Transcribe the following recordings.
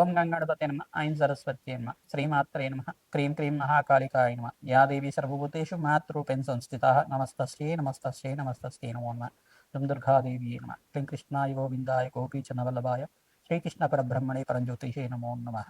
ఓం గంగణపతే నమ ఐం సరస్వత్యై నమ శ్రీమాత్రే నమ క్రీం క్రీం మహాకాళికాయ నమ యా దేవి సర్వభూతేషు మాతృరూపేణ సంస్థితా నమస్తస్యై నమస్తస్యై నమస్తస్యై నమో నమ దుం దుర్గాదేవి నమ క్లీం కృష్ణాయ గోవిందాయ గోపీచనవల్లభాయ శ్రీకృష్ణ పరబ్రహ్మణే పరంజ్యోతిషే నమో నమ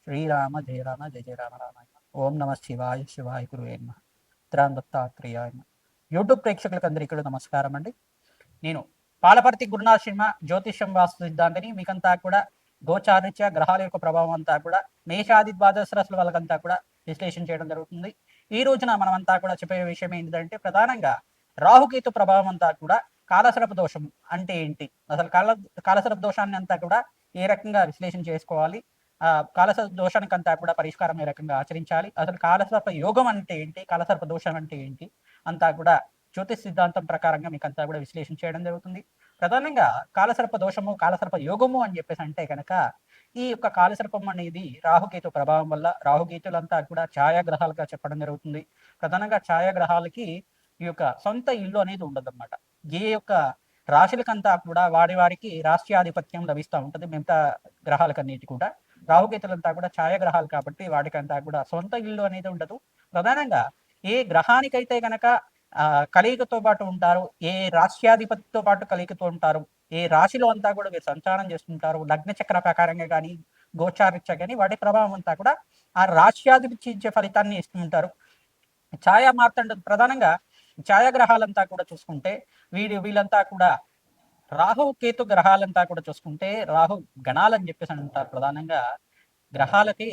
శ్రీరామ జయ రామ జయ జయ రామ రామాయ ఓం నమ శివాయ శివాయ గురువే నమ త్రాం దత్తాత్రేయాయ నమ. యూట్యూబ్ ప్రేక్షకులకు అందరికీ నమస్కారం అండి. నేను పాలపర్తి గురునాథ్ శర్మ జ్యోతిష్యం వాస్తు సిద్ధాంతిని. మీకంతా కూడా గోచారిత్య గ్రహాల యొక్క ప్రభావం అంతా కూడా మేషాది ద్వాదశ రాశుల వాళ్ళకంతా కూడా విశ్లేషణ చేయడం జరుగుతుంది. ఈ రోజున మనమంతా కూడా చెప్పే విషయం ఏంటంటే ప్రధానంగా రాహుకేతు ప్రభావం అంతా కూడా కాలసర్ప దోషం అంటే ఏంటి, అసలు కాలసర్ప దోషాన్ని అంతా కూడా ఏ రకంగా విశ్లేషణ చేసుకోవాలి, కాలసర్ప దోషానికి అంతా కూడా పరిష్కారం ఏ రకంగా ఆచరించాలి, అసలు కాలసర్ప యోగం అంటే ఏంటి, కాలసర్ప దోషం అంటే ఏంటి అంతా కూడా జ్యోతిష్ సిద్ధాంతం ప్రకారంగా మీకు అంతా కూడా విశ్లేషణ చేయడం జరుగుతుంది. ప్రధానంగా కాలసర్ప దోషము కాలసర్ప యోగము అని చెప్పేసి అంటే కనుక ఈ యొక్క కాలసర్పం అనేది రాహుకేతు ప్రభావం వల్ల, రాహుకేతులంతా కూడా ఛాయాగ్రహాలుగా చెప్పడం జరుగుతుంది. ప్రధానంగా ఛాయాగ్రహాలకి ఈ యొక్క సొంత ఇల్లు అనేది ఉండదన్నమాట. ఏ యొక్క రాశులకంతా కూడా వారికి రాష్ట్రాధిపత్యం లభిస్తూ ఉంటుంది. మిగతా గ్రహాలకన్నిటి కూడా రాహుకేతులంతా కూడా ఛాయాగ్రహాలు కాబట్టి వాటికంతా కూడా సొంత ఇల్లు అనేది ఉండదు. ప్రధానంగా ఏ గ్రహానికైతే గనక కలియికతో పాటు ఉంటారు, ఏ రాష్ట్రాధిపతితో పాటు కలియికతో ఉంటారు, ఏ రాశిలో అంతా కూడా వీరు సంచారం చేస్తుంటారు, లగ్న చక్ర ప్రకారంగా కానీ గోచారిత్య కానీ వాటి ప్రభావం అంతా కూడా ఆ రాష్ట్రాధిపతి ఇచ్చే ఫలితాన్ని ఇస్తుంటారు. ఛాయా మార్తండ ప్రధానంగా ఛాయాగ్రహాలంతా కూడా చూసుకుంటే వీళ్ళంతా కూడా రాహు కేతు గ్రహాలంతా కూడా చూసుకుంటే రాహు గణాలని చెప్పేసి అంటారు. ప్రధానంగా గ్రహాలకి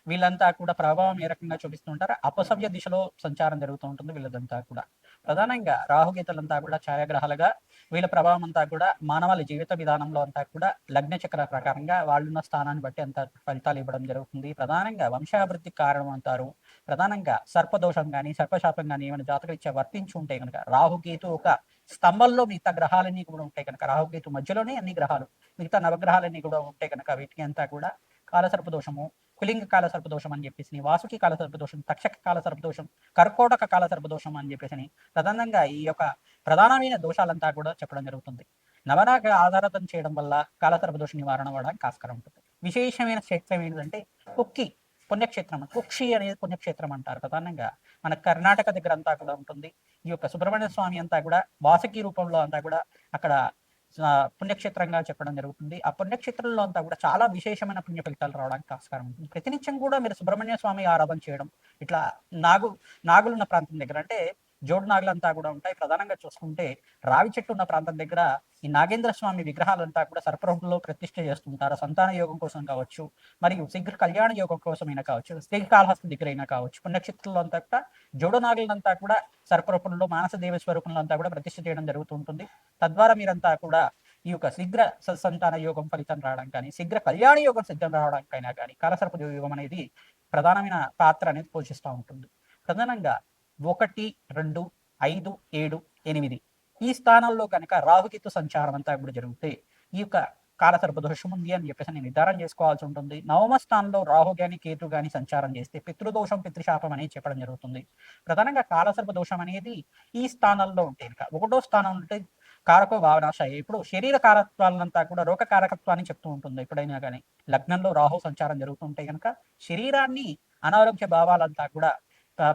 వీళ్ళంతా కూడా ప్రభావం ఏ రకంగా చూపిస్తుంటారు, అపసవ్య దిశలో సంచారం జరుగుతూ ఉంటుంది వీళ్ళదంతా కూడా. ప్రధానంగా రాహుగీతలంతా కూడా ఛాయాగ్రహాలుగా వీళ్ళ ప్రభావం అంతా కూడా మానవాళి జీవిత విధానంలో అంతా కూడా లగ్న చక్ర ప్రకారంగా వాళ్ళున్న స్థానాన్ని బట్టి అంత ఫలితాలు ఇవ్వడం జరుగుతుంది. ప్రధానంగా వంశాభివృద్ధికి కారణం అంటారు. ప్రధానంగా సర్పదోషం కానీ సర్పశాపం కానీ ఏమైనా జాతకరీత్యా వర్తించి ఉంటే కనుక రాహుకేతు ఒక స్తంభంలో మిగతా గ్రహాలన్నీ కూడా ఉంటాయి కనుక, రాహుకేతు మధ్యలోనే అన్ని గ్రహాలు మిగతా నవగ్రహాలన్నీ కూడా ఉంటాయి కనుక వీటికి అంతా కూడా కాలసర్పదోషము, కులింగ కాల సర్పదోషం అని చెప్పేసి, వాసుకి కాల సర్పదోషం, తక్షక కాల సర్పదోషం, కర్కోటక కాల సర్పదోషం అని చెప్పేసి ప్రధానంగా ఈ యొక్క ప్రధానమైన దోషాలంతా కూడా చెప్పడం జరుగుతుంది. నవరాగ ఆధారితం చేయడం వల్ల కాల సర్పదోష నివారణ అవ్వడానికి ఆస్కారం ఉంటుంది. విశేషమైన క్షేత్రం ఏంటంటే కుక్కి పుణ్యక్షేత్రం, కుక్షి అనేది పుణ్యక్షేత్రం అంటారు. ప్రధానంగా మన కర్ణాటక దగ్గర అంతా కూడా ఉంటుంది. ఈ యొక్క సుబ్రహ్మణ్య స్వామి అంతా కూడా వాసుకి రూపంలో అంతా కూడా అక్కడ పుణ్యక్షేత్రంగా చెప్పడం జరుగుతుంది. ఆ పుణ్యక్షేత్రంలో అంతా కూడా చాలా విశేషమైన పుణ్య ఫలితాలు రావడానికి ఆస్కారం ఉంటుంది. ప్రతినిత్యం కూడా మీరు సుబ్రహ్మణ్య స్వామి ఆరాధన చేయడం, ఇట్లా నాగులున్న ప్రాంతం దగ్గర అంటే జోడు నాగులంతా కూడా ఉంటాయి. ప్రధానంగా చూసుకుంటే రావి చెట్టు ఉన్న ప్రాంతం దగ్గర ఈ నాగేంద్ర స్వామి విగ్రహాలంతా కూడా సర్పరూపంలో ప్రతిష్ఠ చేస్తుంటారు. సంతాన యోగం కోసం కావచ్చు, మరియు శీఘ్ర కళ్యాణ యోగం కోసమైనా కావచ్చు, శ్రీకాళహస్తి దగ్గర అయినా కావచ్చు, పుణ్యక్షేత్రంలో అంతా కూడా జోడు నాగులంతా కూడా సర్పరూపంలో మానస దేవ స్వరూపంలో అంతా కూడా ప్రతిష్ఠ చేయడం జరుగుతూ ఉంటుంది. తద్వారా మీరంతా కూడా ఈ యొక్క శీఘ్ర సంతాన యోగం ఫలితం రావడం కానీ, శీఘ్ర కళ్యాణ యోగం సిద్ధం రావడానికైనా కానీ కాలసర్ప యోగం అనేది ప్రధానమైన పాత్ర అనేది పోషిస్తూ ఉంటుంది. ప్రధానంగా 1, 2, 5, 7, 8 ఈ స్థానాల్లో కనుక రాహుకేతు సంచారం అంతా కూడా జరిగితే ఈ యొక్క కాలసర్ప దోషం ఉంది అని చెప్పేసి నేను నిర్ధారణ చేసుకోవాల్సి ఉంటుంది. నవమ స్థానంలో రాహు గాని కేతు గాని సంచారం చేస్తే పితృదోషం పితృశాపం అనేది చెప్పడం జరుగుతుంది. ప్రధానంగా కాలసర్ప దోషం అనేది ఈ స్థానాల్లో ఉంటే కనుక 1వ స్థానం ఉంటే కారకో భావనాశయ, ఇప్పుడు శరీర కారకత్వాలంతా కూడా రోగ కారకత్వాన్ని చెప్తూ ఉంటుంది. ఎప్పుడైనా కానీ లగ్నంలో రాహు సంచారం జరుగుతుంటే కనుక శరీరాన్ని అనారోగ్య భావాలంతా కూడా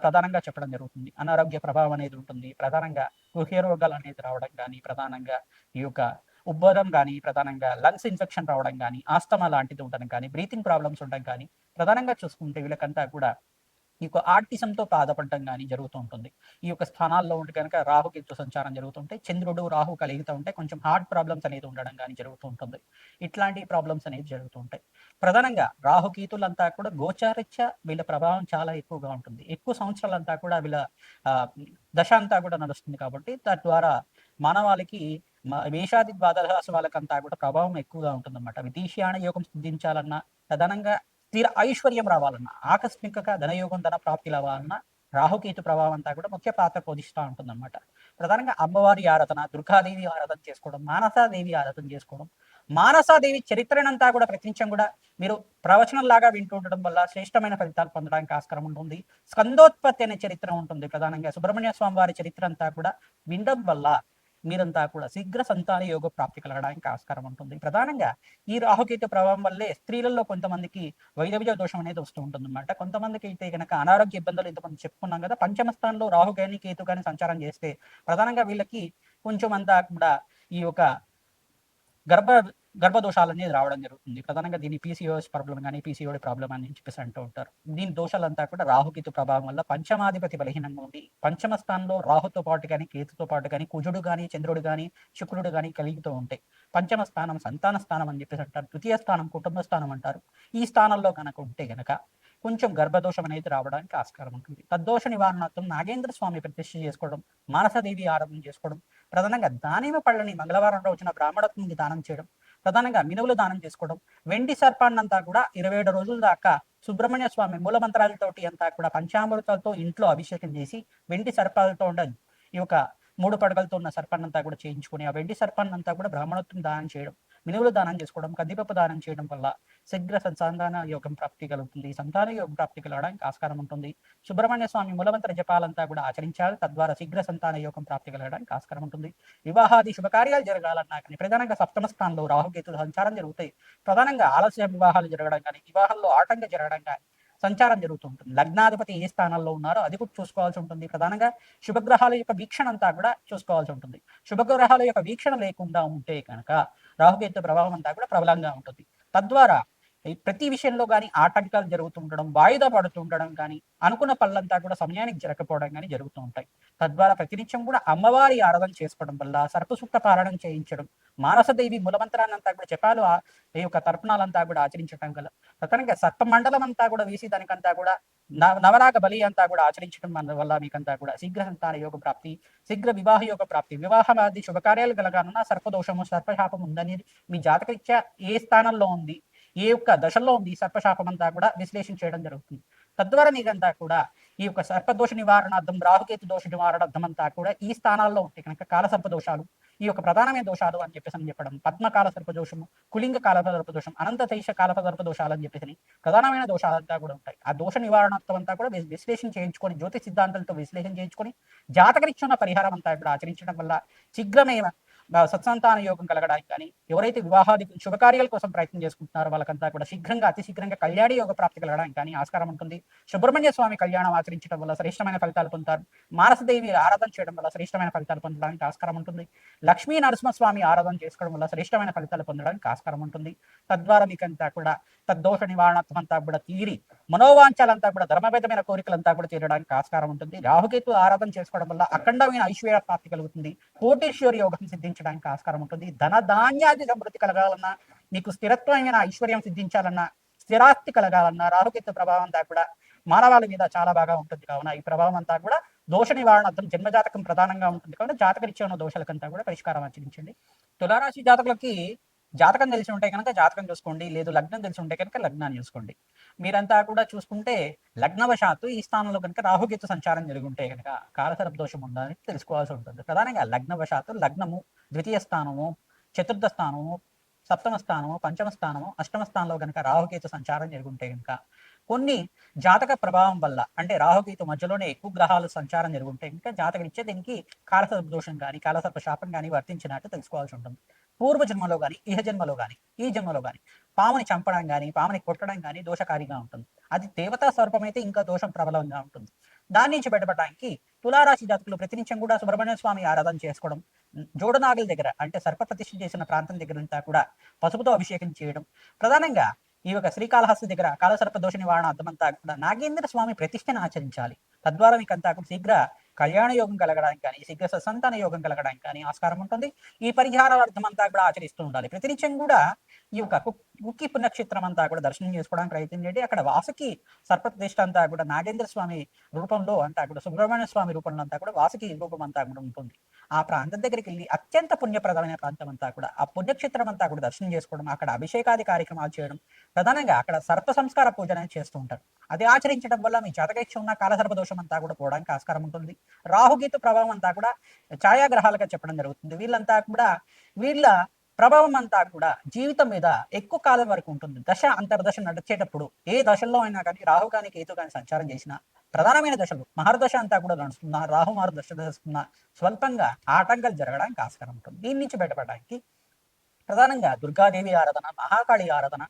ప్రధానంగా చెప్పడం జరుగుతుంది. అనారోగ్య ప్రభావం అనేది ఉంటుంది. ప్రధానంగా గుహ్య రోగాలు అనేది రావడం కానీ, ప్రధానంగా ఈ యొక్క ఉబ్బరం కానీ, ప్రధానంగా లంగ్స్ ఇన్ఫెక్షన్ రావడం కానీ, ఆస్తమా లాంటిది ఉండడం కానీ, బ్రీతింగ్ ప్రాబ్లమ్స్ ఉండడం కానీ, ప్రధానంగా చూసుకుంటే వీళ్ళకంతా కూడా ఈ యొక్క ఆర్టిజంతో బాధపడడం కానీ జరుగుతూ ఉంటుంది. ఈ యొక్క స్థానాల్లో ఉంటే కనుక రాహుకేతు సంచారం జరుగుతుంటే, చంద్రుడు రాహు కలిగితూ ఉంటే కొంచెం హార్ట్ ప్రాబ్లమ్స్ అనేది ఉండడం కానీ జరుగుతూ ఉంటుంది. ఇట్లాంటి ప్రాబ్లమ్స్ అనేది జరుగుతూ ఉంటాయి. ప్రధానంగా రాహుకేతులంతా కూడా గోచారిత్య వీళ్ళ ప్రభావం చాలా ఎక్కువగా ఉంటుంది. ఎక్కువ సంవత్సరాలంతా కూడా వీళ్ళ దశ అంతా కూడా నడుస్తుంది కాబట్టి తద్వారా మానవాళికి మేషాది ద్వాదశ వాళ్ళకంతా కూడా ప్రభావం ఎక్కువగా ఉంటుందన్నమాట. విదేశీయాన యోగం సిద్ధించాలన్నా, ప్రధానంగా స్థిర ఐశ్వర్యం రావాలన్నా, ఆకస్మికంగా ధనయోగం ధన ప్రాప్తి రావాలన్నా రాహుకేతు ప్రభావం అంతా కూడా ముఖ్య పాత్ర పోషిస్తూ ఉంటుందన్నమాట. ప్రధానంగా అమ్మవారి ఆరాధన, దుర్గాదేవి ఆరాధన చేసుకోవడం, మానసాదేవి ఆరాధన చేసుకోవడం, మానసాదేవి చరిత్రనంతా కూడా ప్రతినిత్యం కూడా మీరు ప్రవచనంలాగా వింటూ ఉండడం వల్ల శ్రేష్టమైన ఫలితాలు పొందడానికి ఆస్కారం ఉంటుంది. స్కందోత్పత్తి అనే చరిత్ర ఉంటుంది. ప్రధానంగా సుబ్రహ్మణ్య స్వామి వారి చరిత్ర అంతా కూడా వినడం వల్ల మీరంతా కూడా శీఘ్ర సంతాన యోగ ప్రాప్తి కలగడానికి ఆస్కారం ఉంటుంది. ప్రధానంగా ఈ రాహుకేతు ప్రభావం వల్లే స్త్రీలలో కొంతమందికి వైదవ్య దోషం అనేది వస్తూ ఉంటుందన్నమాట. కొంతమందికి అయితే కనుక అనారోగ్య ఇబ్బందులు ఇంతమంది చెప్పుకున్నాం కదా, పంచమ స్థానంలో రాహు కానీ కేతు కానీ సంచారం చేస్తే ప్రధానంగా వీళ్ళకి కొంచెం అంతా కూడా ఈ యొక్క గర్భ గర్భదోషాలు అనేది రావడం జరుగుతుంది. ప్రధానంగా దీన్ని పీసీఓఎస్ ప్రాబ్లం కానీ పీసీఓడి ప్రాబ్లం అని చెప్పేసి అంటూ ఉంటారు. దీని దోషాలంతా కూడా రాహుకేతు ప్రభావం వల్ల పంచమాధిపతి బలహీనంగా ఉండి పంచమ స్థానంలో రాహుతో పాటు కానీ కేతుతో పాటు కానీ కుజుడు కానీ చంద్రుడు కానీ శుక్రుడు కానీ కలుగుతూ ఉంటాయి. పంచమ స్థానం సంతాన స్థానం అని చెప్పేసి అంటారు. ద్వితీయ స్థానం కుటుంబ స్థానం అంటారు. ఈ స్థానంలో కనుక ఉంటే గనక కొంచెం గర్భదోషం అనేది రావడానికి ఆస్కారం ఉంటుంది. తద్దోష నివారణార్థం నాగేంద్ర స్వామి ప్రతిష్ఠ చేసుకోవడం, మానసదేవి ఆరాధన చేసుకోవడం, ప్రధానంగా దానిమ్మ పళ్ళని మంగళవారం రోజున బ్రాహ్మణత్వంకి దానం చేయడం, ప్రధానంగా మినువులు దానం చేసుకోవడం, వెండి సర్పాన్నంతా కూడా 27 రోజుల దాకా సుబ్రహ్మణ్య స్వామి మూల మంత్రాలతోటి అంతా కూడా పంచామృతాలతో ఇంట్లో అభిషేకం చేసి వెండి సర్పాలతో ఉండ ఈ యొక్క 3 పడగలతో ఉన్న సర్పాన్నంతా కూడా చేయించుకొని ఆ వెండి సర్పాన్నంతా కూడా బ్రాహ్మణత్వం దానం చేయడం, మినువులు దానం చేసుకోవడం, కందిపప్పు దానం చేయడం వల్ల శీఘ్ర సంతాన యోగం ప్రాప్తి కలుగుతుంది. సంతాన యోగం ప్రాప్తి కలగడానికి ఆస్కారం ఉంటుంది. సుబ్రహ్మణ్య స్వామి మూలమంత్ర జపాలంతా కూడా ఆచరించాలి. తద్వారా శీఘ్ర సంతాన యోగం ప్రాప్తి కలగడానికి ఆస్కారం ఉంటుంది. వివాహాది శుభకార్యాలు జరగాలన్నా కానీ ప్రధానంగా సప్తమ స్థానంలో రాహుకేతుల సంచారం జరుగుతాయి. ప్రధానంగా ఆలస్య వివాహాలు జరగడం కానీ వివాహంలో ఆటంకం జరగడం కానీ సంచారం జరుగుతూ ఉంటుంది. లగ్నాధిపతి ఏ స్థానంలో ఉన్నారో అది కూడా చూసుకోవాల్సి ఉంటుంది. ప్రధానంగా శుభగ్రహాల యొక్క వీక్షణ అంతా కూడా చూసుకోవాల్సి ఉంటుంది. శుభగ్రహాల యొక్క వీక్షణ లేకుండా ఉంటే కనుక రాహుకేతు ప్రభావం అంతా కూడా ప్రబలంగా ఉంటుంది. తద్వారా ప్రతి విషయంలో కానీ ఆటంకాలు జరుగుతూ ఉండడం, వాయిదా పడుతూ ఉండడం కానీ, అనుకున్న పనులంతా కూడా సమయానికి జరగకపోవడం కానీ జరుగుతూ ఉంటాయి. తద్వారా ప్రతినిత్యం కూడా అమ్మవారి ఆరాధన చేసుకోవడం వల్ల సర్పసూక్త పారాయణం చేయించడం, మానసదేవి మూలమంత్రాన్నంతా కూడా జపాలు ఈ యొక్క తర్పణాలంతా కూడా ఆచరించడం గల ప్రధానంగా సర్ప మండలం అంతా కూడా వేసి దానికంతా కూడా నవరాగ బలి అంతా కూడా ఆచరించడం వల్ల మీకంతా కూడా శీఘ్ర సంతాన యోగ ప్రాప్తి, శీఘ్ర వివాహ యోగ ప్రాప్తి, వివాహమాది శుభకార్యాలు కలగాలన్నా సర్పదోషము సర్పశాపం ఉందని మీ జాతకరీత్యా ఏ స్థానంలో ఉంది, ఏ యొక్క దశలో ఉంది సర్పశాపం అంతా కూడా విశ్లేషణ చేయడం జరుగుతుంది. తద్వారా మీకంతా కూడా ఈ యొక్క సర్పదోష నివారణార్థం, రాహుకేతు దోష నివారణార్థం అంతా కూడా ఈ స్థానాల్లో ఉంటే కనుక కాలసర్ప దోషాలు ఈ యొక్క ప్రధానమైన దోషాలు అని చెప్పేసి అని చెప్పడం, పద్మకాల సర్పదోషము, కులింగ కాల సర్పదోషం, అనంత తైష కాల సర్పదోషాలు అని చెప్పేసి ప్రధానమైన దోషాలంతా కూడా ఉంటాయి. ఆ దోష నివారణార్థం అంతా కూడా విశ్లేషణ చేయించుకొని జ్యోతిష సిద్ధాంతాలతో విశ్లేషణ చేయించుకొని జాతకరీత్యా పరిహారం అంతా కూడా ఆచరించడం వల్ల శీఘ్రమే సత్సంతాన యోగం కలగడానికి కానీ, ఎవరైతే వివాహాది శుభకార్యాల కోసం ప్రయత్నం చేసుకుంటున్నారో వాళ్ళకంతా కూడా శీఘ్రంగా అతి శీఘ్రంగా కళ్యాణ యోగ ప్రాప్తి కలగడానికి కానీ ఆస్కారం ఉంటుంది. సుబ్రహ్మణ్య స్వామి కళ్యాణం ఆచరించడం వల్ల శ్రేష్టమైన ఫలితాలు పొందుతారు. మానసదేవి ఆరాధన చేయడం వల్ల శ్రేష్టమైన ఫలితాలు పొందడానికి ఆస్కారం ఉంటుంది. లక్ష్మీ నరసింహస్వామి ఆరాధన చేసుకోవడం వల్ల శ్రేష్టమైన ఫలితాలు పొందడానికి ఆస్కారం ఉంటుంది. తద్వారా మీకంతా కూడా తద్దోష నివారణార్థం అంతా కూడా తీరి మనోవాంఛాలంతా కూడా ధర్మబద్ధమైన కోరికలంతా కూడా తీరడానికి ఆస్కారం ఉంటుంది. రాహుకేతు ఆరాధన చేసుకోవడం వల్ల అఖండమైన ఐశ్వర్య ప్రాప్తి కలుగుతుంది. కోటేశ్వరి యోగం సిద్ధించడానికి ఆస్కారం ఉంటుంది. ధన ధాన్యాది సమృద్ధి కలగాలన్నా, మీకు స్థిరత్వమైన ఐశ్వర్యం సిద్ధించాలన్నా, స్థిరాస్తి కలగాలన్నా రాహుకేతు ప్రభావం అంతా కూడా మానవాళి మీద చాలా బాగా ఉంటుంది. కావున ఈ ప్రభావం అంతా కూడా దోష నివారణార్థం జన్మజాతకం ప్రధానంగా ఉంటుంది. కావున జాతకరీత్యా ఉన్న దోషాలకంతా కూడా పరిష్కారం ఆచరించండి. తులారాశి జాతకులకి జాతకం తెలిసి ఉంటే కనుక జాతకం చూసుకోండి, లేదు లగ్నం తెలిసి ఉంటే కనుక లగ్నాన్ని చూసుకోండి. మీరంతా కూడా చూసుకుంటే లగ్నవశాత్తు ఈ స్థానంలో కనుక రాహుకేతు సంచారం జరిగి ఉంటే కనుక కాలసర్ప దోషం ఉందని తెలుసుకోవాల్సి ఉంటుంది. ప్రధానంగా లగ్నవశాత్తు లగ్నము, ద్వితీయ స్థానము, చతుర్థ స్థానము, సప్తమ స్థానము, పంచమ స్థానము, అష్టమ స్థానంలో కనుక రాహుకేతు సంచారం జరిగి ఉంటే కనుక కొన్ని జాతక ప్రభావం వల్ల అంటే రాహుకేతు మధ్యలోనే ఎక్కువ గ్రహాలు సంచారం జరుగుంటే ఇంకా జాతకరీత్యా దీనికి కాలసర్ప దోషం కానీ కాలసర్ప శాపం కానీ వర్తించినట్టు తెలుసుకోవాల్సి ఉంటుంది. పూర్వ జన్మలో కానీ ఇహ జన్మలో కానీ ఈ జన్మలో కానీ పాముని చంపడం కానీ పాముని కొట్టడం కానీ దోషకారిగా ఉంటుంది. అది దేవతా స్వరూపం అయితే ఇంకా దోషం ప్రబలంగా ఉంటుంది. దాని నుంచి బయటపడడానికి తులారాశి జాతకులు ప్రతినిత్యం కూడా సుబ్రహ్మణ్య స్వామి ఆరాధన చేసుకోవడం, జోడనాగుల దగ్గర అంటే సర్ప ప్రతిష్ఠ చేసిన ప్రాంతం దగ్గర అంతా కూడా పసుపుతో అభిషేకం చేయడం, ప్రధానంగా ఈ యొక్క శ్రీకాళహస్తి దగ్గర కాలసర్ప దోష నివారణ అర్థమంతా కూడా నాగేంద్ర స్వామి ప్రతిష్టను ఆచరించాలి. తద్వారా మీకు అంతా కూడా శీఘ్ర కళ్యాణ యోగం కలగడానికి కానీ శీఘ్ర ససంతాన యోగం కలగడానికి కానీ ఆస్కారం ఉంటుంది. ఈ పరిహారార్థం అంతా కూడా ఆచరిస్తూ ఉండాలి. ప్రతినిత్యం కూడా ఈ యొక్క కుక్కి పుణ్యక్షేత్రం అంతా కూడా దర్శనం చేసుకోవడానికి ప్రయత్నం చేయండి. అక్కడ వాసుకి సర్పప్రతిష్ఠ అంతా కూడా నాగేంద్ర స్వామి రూపంలో అంతా కూడా సుబ్రహ్మణ్య స్వామి రూపంలో అంతా కూడా వాసుకి రూపం అంతా కూడా ఉంటుంది. ఆ ప్రాంతం దగ్గరికి వెళ్ళి అత్యంత పుణ్యప్రదమైన ప్రాంతం అంతా కూడా ఆ పుణ్యక్షేత్రం అంతా కూడా దర్శనం చేసుకోవడం, అక్కడ అభిషేకాది కార్యక్రమాలు చేయడం, ప్రధానంగా అక్కడ సర్ప సంస్కార పూజ అనేది చేస్తూ ఉంటారు. అది ఆచరించడం వల్ల మీ జాతకరీత్యా ఉన్న కాలసర్ప దోషం అంతా కూడా పోవడానికి ఆస్కారం ఉంటుంది. రాహుకేతు ప్రభావం అంతా కూడా ఛాయాగ్రహాలుగా చెప్పడం జరుగుతుంది. వీళ్ళంతా కూడా వీళ్ళ ప్రభావం అంతా కూడా జీవితం మీద ఎక్కువ కాలం వరకు ఉంటుంది. దశ అంతర్దశ నడిచేటప్పుడు ఏ దశల్లో అయినా కానీ రాహు కానీ కేతు కానీ సంచారం చేసిన ప్రధానమైన దశలు మహర్దశ అంతా కూడా నడుస్తున్నా రాహు మహర్దశ నడుస్తున్నా స్వల్పంగా ఆటంకాలు జరగడానికి ఆస్కారం ఉంటుంది. దీని నుంచి బయటపడడానికి ప్రధానంగా దుర్గాదేవి ఆరాధన, మహాకాళి ఆరాధన,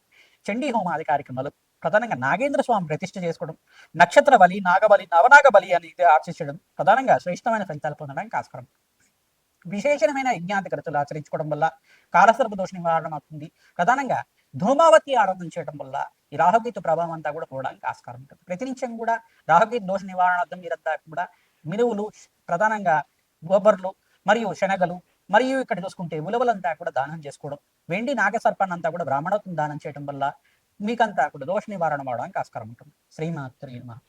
చండీ హోమాది కార్యక్రమాలు, ప్రధానంగా నాగేంద్ర స్వామి ప్రతిష్ఠ చేసుకోవడం, నక్షత్ర బలి, నాగబలి, నవనాగ బలి అనేది ఆర్చించడం ప్రధానంగా శ్రేష్టమైన ఫలితాలు పొందడానికి ఆస్కారం. విశేషమైన యజ్ఞాంతి కృతులు ఆచరించుకోవడం వల్ల కాలసర్ప దోష నివారణ అవుతుంది. ప్రధానంగా ధూమావతి ఆరాధన చేయడం వల్ల ఈ రాహుకేతు ప్రభావం అంతా కూడా పోవడానికి ఆస్కారం ఉంటుంది. ప్రతినిత్యం కూడా రాహుకేతు దోష నివారణార్థం మీరంతా కూడా మినువులు, ప్రధానంగా గోబర్లు మరియు శనగలు, మరియు ఇక్కడ చూసుకుంటే ఉలవలంతా కూడా దానం చేసుకోవడం, వెండి నాగసర్పాన్ని అంతా కూడా బ్రాహ్మణత్వం దానం చేయడం వల్ల మీకంతా కూడా దోష నివారణ అవడానికి ఆస్కారం ఉంటుంది. శ్రీమాత్రే నమః.